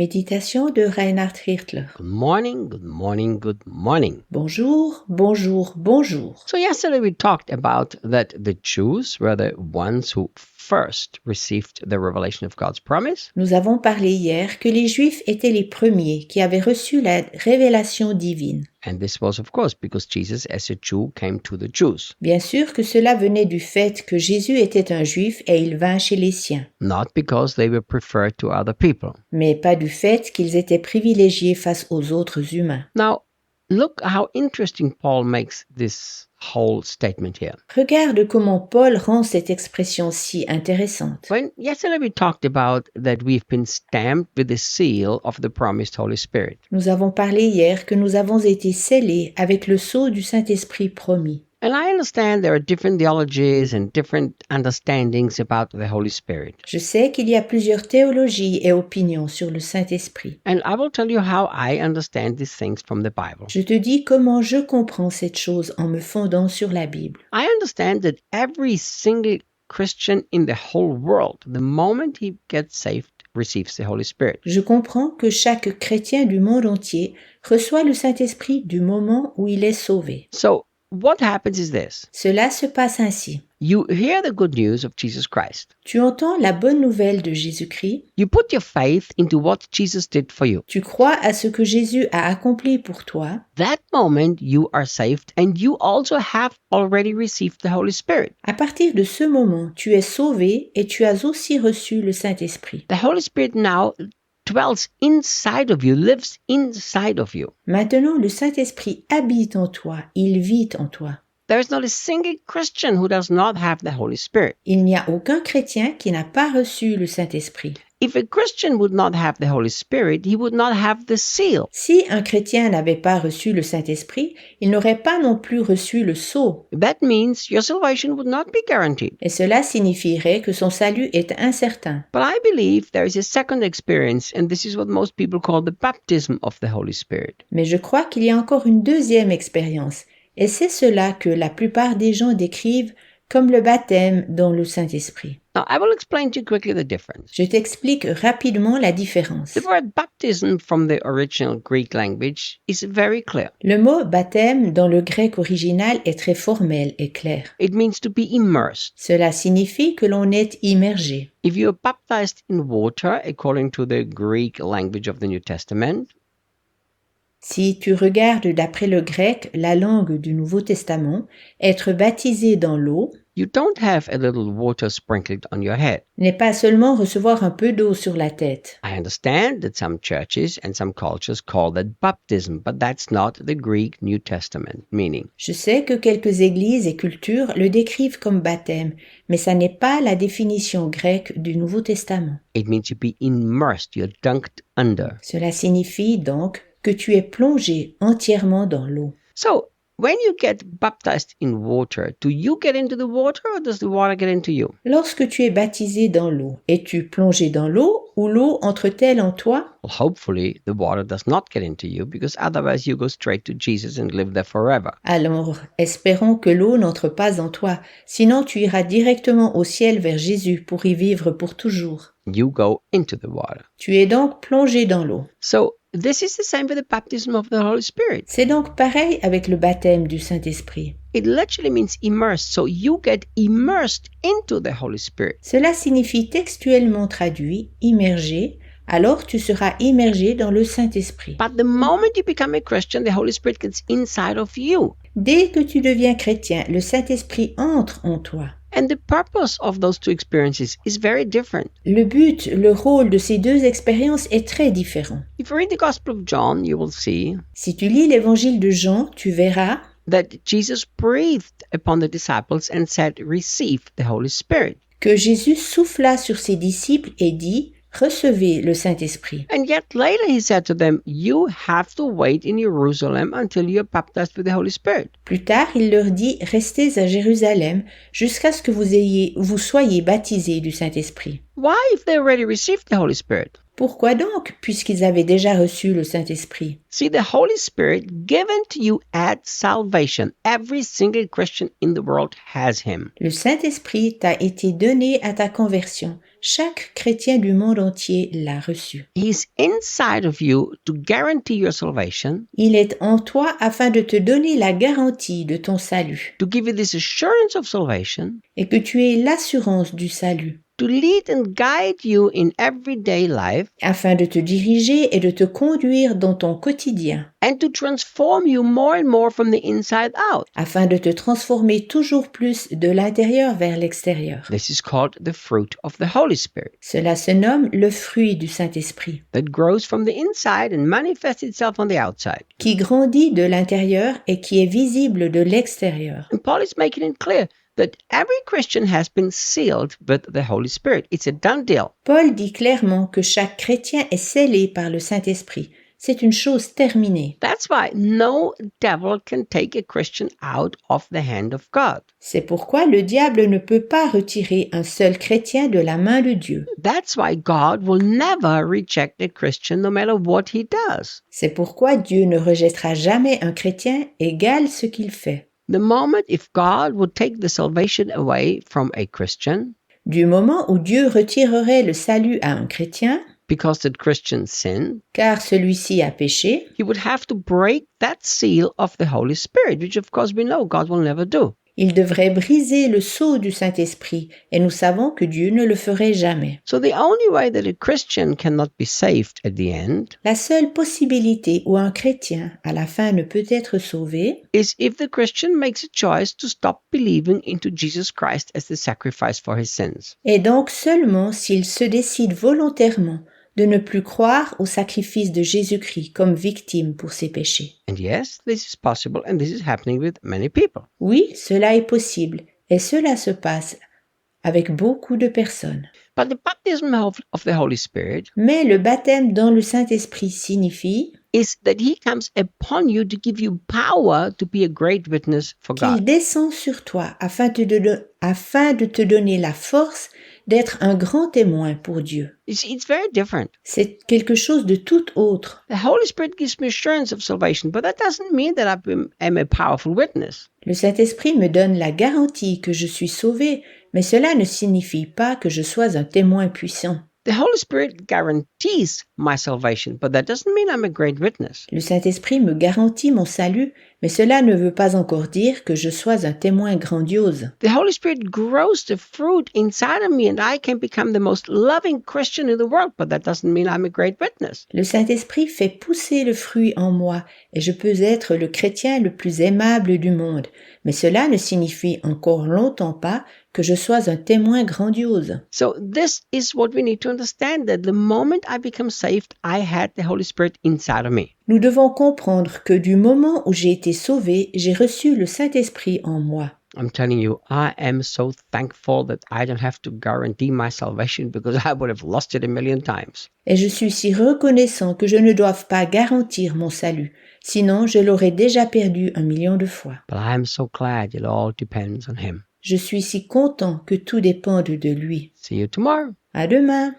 Méditation de Reinhard Hirtler. Good morning, good morning, good morning. Bonjour, bonjour, bonjour. So yesterday we talked about that the Jews were the ones who first received the revelation of God's promise. Nous avons parlé hier que les Juifs étaient les premiers qui avaient reçu la révélation divine. And this was, of course, because Jesus, as a Jew, came to the Jews. Bien sûr que cela venait du fait que Jésus était un Juif et il vint chez les siens, Not because they were preferred to other people. mais pas du fait qu'ils étaient privilégiés face aux autres humains. Now, look how interesting Paul makes this whole statement here. Regarde comment Paul rend cette expression si intéressante. When yesterday we talked about that we've been stamped with the seal of the promised Holy Spirit. Nous avons parlé hier que nous avons été scellés avec le sceau du Saint-Esprit promis. And I understand there are different theologies and different understandings about the Holy Spirit. Je sais qu'il y a plusieurs théologies et opinions sur le Saint-Esprit. And I will tell you how I understand these things from the Bible. Je te dis comment je comprends cette chose en me fondant sur la Bible. I understand that every single Christian in the whole world, the moment he gets saved, receives the Holy Spirit. Je comprends que chaque chrétien du monde entier reçoit le Saint-Esprit du moment où il est sauvé. So what happens is this. Cela se passe ainsi. You hear the good news of Jesus Christ. Tu entends la bonne nouvelle de Jésus-Christ, You put your faith into what Jesus did for you. tu crois à ce que Jésus a accompli pour toi. That moment you are saved and you also have already received the Holy Spirit. À partir de ce moment, tu es sauvé et tu as aussi reçu le Saint-Esprit. The Holy Spirit now dwells inside of you, lives inside of you. Maintenant, le Saint-Esprit habite en toi, il vit en toi. There is not a single Christian who does not have the Holy Spirit. Il n'y a aucun chrétien qui n'a pas reçu le Saint-Esprit. If a Christian would not have the Holy Spirit, he would not have the seal. Si un chrétien n'avait pas reçu le Saint-Esprit, il n'aurait pas non plus reçu le sceau. That means your salvation would not be guaranteed. Et cela signifierait que son salut est incertain. But I believe there is a second experience, and this is what most people call the baptism of the Holy Spirit. Mais je crois qu'il y a encore une deuxième expérience. Et c'est cela que la plupart des gens décrivent comme le baptême dans le Saint-Esprit. Now, I will explain to you quickly the difference. Je t'explique rapidement la différence. The word baptism from the original Greek language is very clear. Le mot baptême dans le grec original est très formel et clair. It means to be immersed. Cela signifie que l'on est immergé. If you are baptized in water, according to the Greek language of the New Testament, Si tu regardes d'après le grec, la langue du Nouveau Testament, être baptisé dans l'eau you don't have a little water sprinkled on your head. n'est pas seulement recevoir un peu d'eau sur la tête. I understand that some churches and some cultures call that baptism, but that's not the Greek New Testament meaning. Je sais que quelques églises et cultures le décrivent comme baptême, mais ça n'est pas la définition grecque du Nouveau Testament. It means to be immersed, you're dunked under. Cela signifie donc que tu es plongé entièrement dans l'eau. So, when you get baptized in water, do you get into the water or does the water get into you? Lorsque tu es baptisé dans l'eau, es-tu plongé dans l'eau ou l'eau entre-t-elle en toi? Well, hopefully the water does not get into you because otherwise you go straight to Jesus and live there forever. Alors, espérons que l'eau n'entre pas en toi, sinon tu iras directement au ciel vers Jésus pour y vivre pour toujours. You go into the water. Tu es donc plongé dans l'eau. So, this is the same with the baptism of the Holy Spirit. C'est donc pareil avec le baptême du Saint-Esprit. It literally means immersed. So you get immersed into the Holy Spirit. Cela signifie textuellement traduit, immergé, alors tu seras immergé dans le Saint-Esprit. But the moment you become a Christian, the Holy Spirit gets inside of you. Dès que tu deviens chrétien, le Saint-Esprit entre en toi. And the purpose of those two experiences is very different. Le but, le rôle de ces deux expériences est très différent. If you read the Gospel of John, you will see Si tu lis l'évangile de Jean, tu verras that Jesus breathed upon the disciples and said, "Receive the Holy Spirit." que Jésus souffla sur ses disciples et dit « Recevez le Saint-Esprit ». And yet later he said to them, "You have to wait in Jerusalem until you are baptized with the Holy Spirit." Plus tard, il leur dit « Restez à Jérusalem jusqu'à ce que vous soyez baptisés du Saint-Esprit ». Why, if they already received the Holy Spirit? Pourquoi donc, puisqu'ils avaient déjà reçu le Saint-Esprit? See, the Holy Spirit given to you at salvation. Every single Christian in the world has him. Le Saint-Esprit t'a été donné à ta conversion. Chaque chrétien du monde entier l'a reçu. He's inside of you to guarantee your salvation, Il est en toi afin de te donner la garantie de ton salut to give you this assurance of salvation, et que tu aies l'assurance du salut, to lead and guide you in everyday life, afin de te diriger et de te conduire dans ton quotidien, and to transform you more and more from the inside out. afin de te transformer toujours plus de l'intérieur vers l'extérieur. This is called the fruit of the Holy Spirit Cela se nomme le fruit du Saint-Esprit, that grows from the inside and manifests itself on the outside. qui grandit de l'intérieur et qui est visible de l'extérieur. And Paul is making it clear that every Christian has been sealed with the Holy Spirit. It's a done deal. Paul dit clairement que chaque chrétien est scellé par le Saint-Esprit. C'est une chose terminée. That's why no devil can take a Christian out of the hand of God. C'est pourquoi le diable ne peut pas retirer un seul chrétien de la main de Dieu. That's why God will never reject a Christian no matter what he does. C'est pourquoi Dieu ne rejettera jamais un chrétien égal ce qu'il fait. The moment if God would take the salvation away from a Christian Du moment où Dieu retirerait le salut à un chrétien, because that Christian sinned, car celui-ci a péché, he would have to break that seal of the Holy Spirit, which of course we know God will never do. il devrait briser le sceau du Saint-Esprit, et nous savons que Dieu ne le ferait jamais. So the only way that a Christian cannot be saved at the end La seule possibilité où un chrétien à la fin ne peut être sauvé, is if the Christian makes a choice to stop believing into Jesus Christ as the sacrifice for his sins. est donc seulement s'il se décide volontairement de ne plus croire au sacrifice de Jésus-Christ comme victime pour ses péchés. And yes, this is possible and this is happening with many people. Oui, cela est possible, et cela se passe avec beaucoup de personnes. But the baptism of the Holy Spirit Mais le baptême dans le Saint-Esprit signifie is that he comes upon you to give you power to be a great witness for qu'il God. descend sur toi afin de te donner la force d'être un grand témoin pour Dieu. It's very different. C'est quelque chose de tout autre. The Holy Spirit gives me assurance of salvation, but that doesn't mean that I'm a powerful witness. Le Saint-Esprit me donne la garantie que je suis sauvé, mais cela ne signifie pas que je sois un témoin puissant. The Holy Spirit guarantees my salvation, but that doesn't mean I'm a great witness. Le Saint-Esprit me garantit mon salut, mais cela ne veut pas encore dire que je sois un témoin grandiose. The Holy Spirit grows the fruit inside of me and I can become the most loving Christian in the world, but that doesn't mean I'm a great witness. Le Saint-Esprit fait pousser le fruit en moi et je peux être le chrétien le plus aimable du monde, mais cela ne signifie encore longtemps pas que je sois un témoin grandiose. So this is what we need to understand, that the moment I become saved, I had the Holy Spirit inside of me. Nous devons comprendre que du moment où j'ai été sauvé, j'ai reçu le Saint-Esprit en moi. I'm telling you, I am so thankful that I don't have to guarantee my salvation because I would have lost it a million times. Et je suis si reconnaissant que je ne doive pas garantir mon salut, sinon je l'aurais déjà perdu 1 million de fois. But I am so glad it all depends on Him. Je suis si content que tout dépende de lui. See you tomorrow. À demain!